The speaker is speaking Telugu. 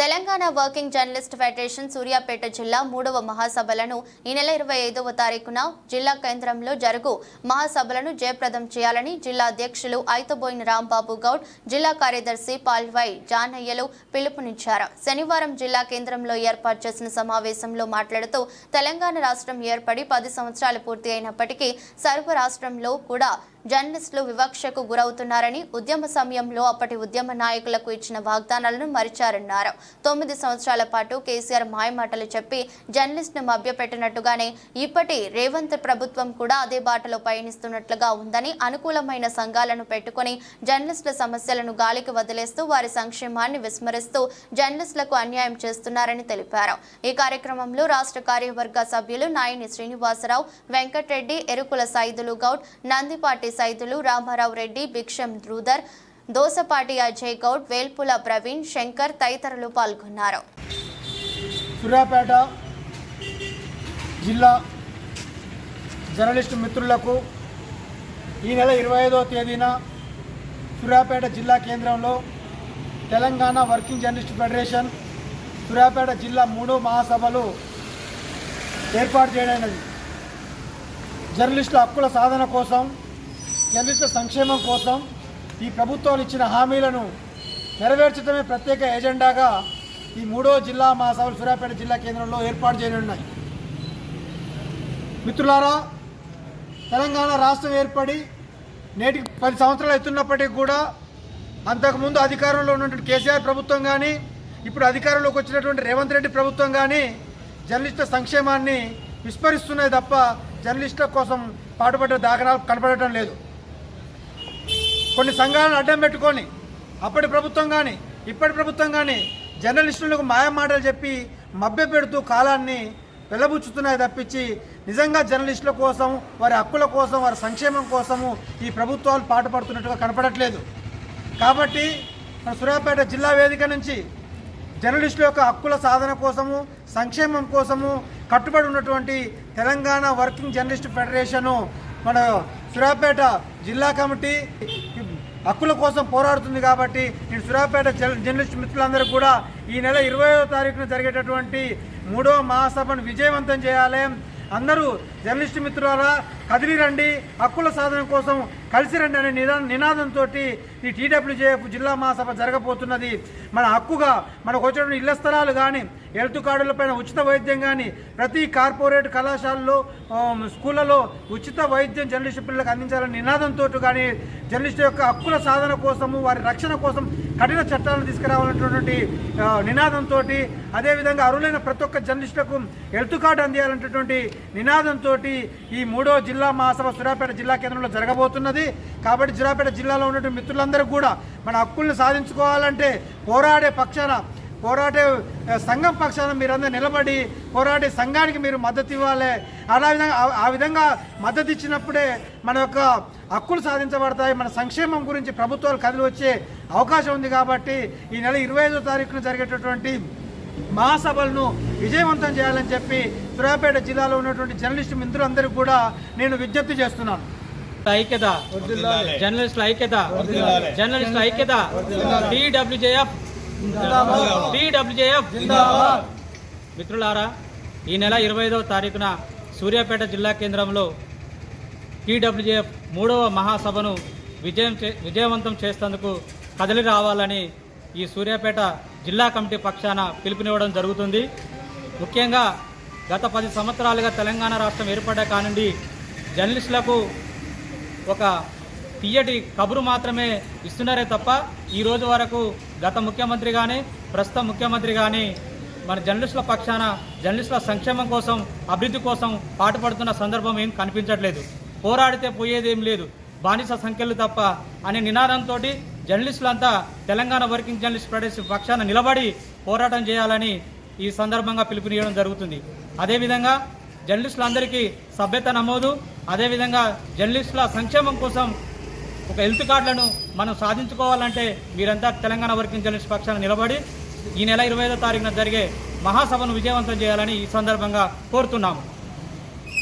Telangana working journalist federation Suryapet జిల్లా 3వ మహాసభలను ఈ నెల 25వ తారీఖున జిల్లా కేంద్రంలో జరుగు మహాసభలను జయప్రదం చేయాలని జిల్లా అధ్యక్షులు ఐతబోయిన రాంబాబు గౌడ్, జిల్లా కార్యదర్శి పాల్వై జానయ్యలు పిలుపునిచ్చారు. శనివారం జిల్లా కేంద్రంలో ఏర్పాటు చేసిన సమావేశంలో మాట్లాడుతూ తెలంగాణ రాష్ట్రం ఏర్పడి 10 సంవత్సరాలు పూర్తి అయినప్పటికీ సర్వ రాష్ట్రంలో కూడా జర్నలిస్టులు వివక్షకు గురవుతున్నారని, ఉద్యమ సమయంలో అప్పటి ఉద్యమ నాయకులకు ఇచ్చిన వాగ్దానాలను మరిచారన్నారు. 9 సంవత్సరాల పాటు కేసీఆర్ మాయమాటలు చెప్పి జర్నలిస్టును మభ్యపెట్టినట్టుగానే ఇప్పటి రేవంత్ ప్రభుత్వం కూడా అదే బాటలో పయనిస్తున్నట్లుగా ఉందని, అనుకూలమైన సంఘాలను పెట్టుకుని జర్నలిస్టుల సమస్యలను గాలికి వదిలేస్తూ వారి సంక్షేమాన్ని విస్మరిస్తూ జర్నలిస్టులకు అన్యాయం చేస్తున్నారని తెలిపారు. ఈ కార్యక్రమంలో రాష్ట్ర కార్యవర్గ సభ్యులు నాయని శ్రీనివాసరావు, వెంకటరెడ్డి, ఎరుకుల సైదులు గౌడ్, నందిపాటి సైదులు, రామారావు రెడ్డి, భిక్షం ధ్రుదర్, దోసపాటి అజయ్ గౌడ్, వేల్పుల ప్రవీణ్, శంకర్ తదితరులు పాల్గొన్నారు. సూర్యాపేట జిల్లా జర్నలిస్టు మిత్రులకు ఈ నెల 25వ తేదీన సూర్యాపేట జిల్లా కేంద్రంలో Telangana working journalist federation Suryapet జిల్లా 3వ మహాసభలు ఏర్పాటు చేయడమైనది. జర్నలిస్టుల హక్కుల సాధన కోసం, జర్నలిస్టుల సంక్షేమం కోసం ఈ ప్రభుత్వాలు ఇచ్చిన హామీలను నెరవేర్చడమే ప్రత్యేక ఎజెండాగా ఈ 3వ జిల్లా మహాసభలు సూర్యాపేట జిల్లా కేంద్రంలో ఏర్పాటు చేయనున్నాయి. మిత్రులారా, తెలంగాణ రాష్ట్రం ఏర్పడి నేటికి 10 సంవత్సరాలు అవుతున్నప్పటికీ కూడా అంతకుముందు అధికారంలో ఉన్నటువంటి కేసీఆర్ ప్రభుత్వం కానీ, ఇప్పుడు అధికారంలోకి వచ్చినటువంటి రేవంత్ రెడ్డి ప్రభుత్వం కానీ జర్నలిస్టుల సంక్షేమాన్ని విస్మరిస్తున్నాయి తప్ప జర్నలిస్టుల కోసం పాటుపడ్డ దాఖలాలు కనపడటం లేదు. కొన్ని సంఘాలను అడ్డం పెట్టుకొని అప్పటి ప్రభుత్వం కానీ ఇప్పటి ప్రభుత్వం కానీ జర్నలిస్టులకు మాయమాటలు చెప్పి మభ్యపెడుతూ కాలాన్ని వెల్లబుచ్చుతున్నాయి తప్పించి నిజంగా జర్నలిస్టుల కోసం, వారి హక్కుల కోసం, వారి సంక్షేమం కోసము ఈ ప్రభుత్వాలు పాటుపడుతున్నట్టుగా కనపడట్లేదు. కాబట్టి మన సూర్యాపేట జిల్లా వేదిక నుంచి జర్నలిస్టుల యొక్క హక్కుల సాధన కోసము, సంక్షేమం కోసము కట్టుబడి ఉన్నటువంటి తెలంగాణ వర్కింగ్ జర్నలిస్ట్ ఫెడరేషను మన సూర్యాపేట జిల్లా కమిటీ హక్కుల కోసం పోరాడుతుంది. కాబట్టి నేను సూర్యాపేట జర్నలిస్ట్ మిత్రులందరూ కూడా ఈ నెల 20వ తారీఖున జరిగేటటువంటి 3వ మహాసభను విజయవంతం చేయాలి. అందరూ జర్నలిస్టు మిత్రులారా కదిలి రండి, హక్కుల సాధన కోసం కలిసి రండి అనే నినాదంతో ఈ TWJF జిల్లా మహాసభ జరగబోతున్నది. మన హక్కుగా మనకు వచ్చిన ఇళ్ల స్థలాలు కానీ, హెల్త్ కార్డులపైన ఉచిత వైద్యం కానీ, ప్రతి కార్పొరేట్ కళాశాలలో, స్కూళ్ళలో ఉచిత వైద్యం జర్నలిస్టు పిల్లలకు అందించాలనే నినాదంతో కానీ, జర్నలిస్టు యొక్క హక్కుల సాధన కోసము, వారి రక్షణ కోసం కఠిన చట్టాలను తీసుకురావాలనేటువంటి నినాదంతో, అదేవిధంగా అర్హులైన ప్రతి ఒక్క జర్నలిస్టులకు హెల్త్ కార్డు అందించాలనేటువంటి నినాదంతో ఈ 3వ జిల్లా మహాసభ సూర్యాపేట జిల్లా కేంద్రంలో జరగబోతున్నది. కాబట్టి సూర్యాపేట జిల్లాలో ఉన్నటువంటి మిత్రులందరూ కూడా మన హక్కుల్ని సాధించుకోవాలంటే పోరాడే సంఘం పక్షాన మీరందరూ నిలబడి పోరాడే సంఘానికి మీరు మద్దతు ఇవ్వాలి. ఆ విధంగా మద్దతు ఇచ్చినప్పుడే మన యొక్క హక్కులు సాధించబడతాయి. మన సంక్షేమం గురించి ప్రభుత్వాలు కదిలి వచ్చే అవకాశం ఉంది. కాబట్టి ఈ నెల 25వ తారీఖున జరిగేటటువంటి మహాసభలను విజయవంతం చేయాలని చెప్పి సూర్యాపేట జిల్లాలో ఉన్నటువంటి జర్నలిస్టు మిత్రులందరికీ కూడా నేను విజ్ఞప్తి చేస్తున్నాను. ఐక్యత, జర్నలిస్టుల ఐక్యత, జర్నలిస్టుల ఐక్యత, TWJF. మిత్రులారా, ఈ నెల 25వ తారీఖున సూర్యాపేట జిల్లా కేంద్రంలో TWJF 3వ మహాసభను విజయవంతం చేసేందుకు కదిలి రావాలని ఈ సూర్యాపేట జిల్లా కమిటీ పక్షాన పిలుపునివ్వడం జరుగుతుంది. ముఖ్యంగా గత 10 సంవత్సరాలుగా తెలంగాణ రాష్ట్రం ఏర్పడ్డ కానుండి జర్నలిస్టులకు ఒక తీయటి కబురు మాత్రమే ఇస్తున్నారే తప్ప ఈ రోజు వరకు గత ముఖ్యమంత్రి కానీ, ప్రస్తుత ముఖ్యమంత్రి కానీ మన జర్నలిస్టుల పక్షాన, జర్నలిస్టుల సంక్షేమం కోసం, అభివృద్ధి కోసం పాటుపడుతున్న సందర్భం ఏం కనిపించట్లేదు. పోరాడితే పోయేదేం లేదు, బానిస సంఖ్యలు తప్ప అనే నినాదంతో జర్నలిస్టులంతా తెలంగాణ వర్కింగ్ జర్నలిస్ట్ ఫెడరేషన్ పక్షాన నిలబడి పోరాటం చేయాలని ఈ సందర్భంగా పిలుపునివ్వడం జరుగుతుంది. అదేవిధంగా జర్నలిస్టులందరికీ సభ్యత నమోదు, అదేవిధంగా జర్నలిస్టుల సంక్షేమం కోసం ఒక హెల్త్ కార్డులను మనం సాధించుకోవాలంటే మీరంతా తెలంగాణ వర్కింగ్ జర్నలిస్ట్ పక్షాన నిలబడి ఈ నెల 25వ తారీఖున జరిగే మహాసభను విజయవంతం చేయాలని ఈ సందర్భంగా కోరుతున్నాము.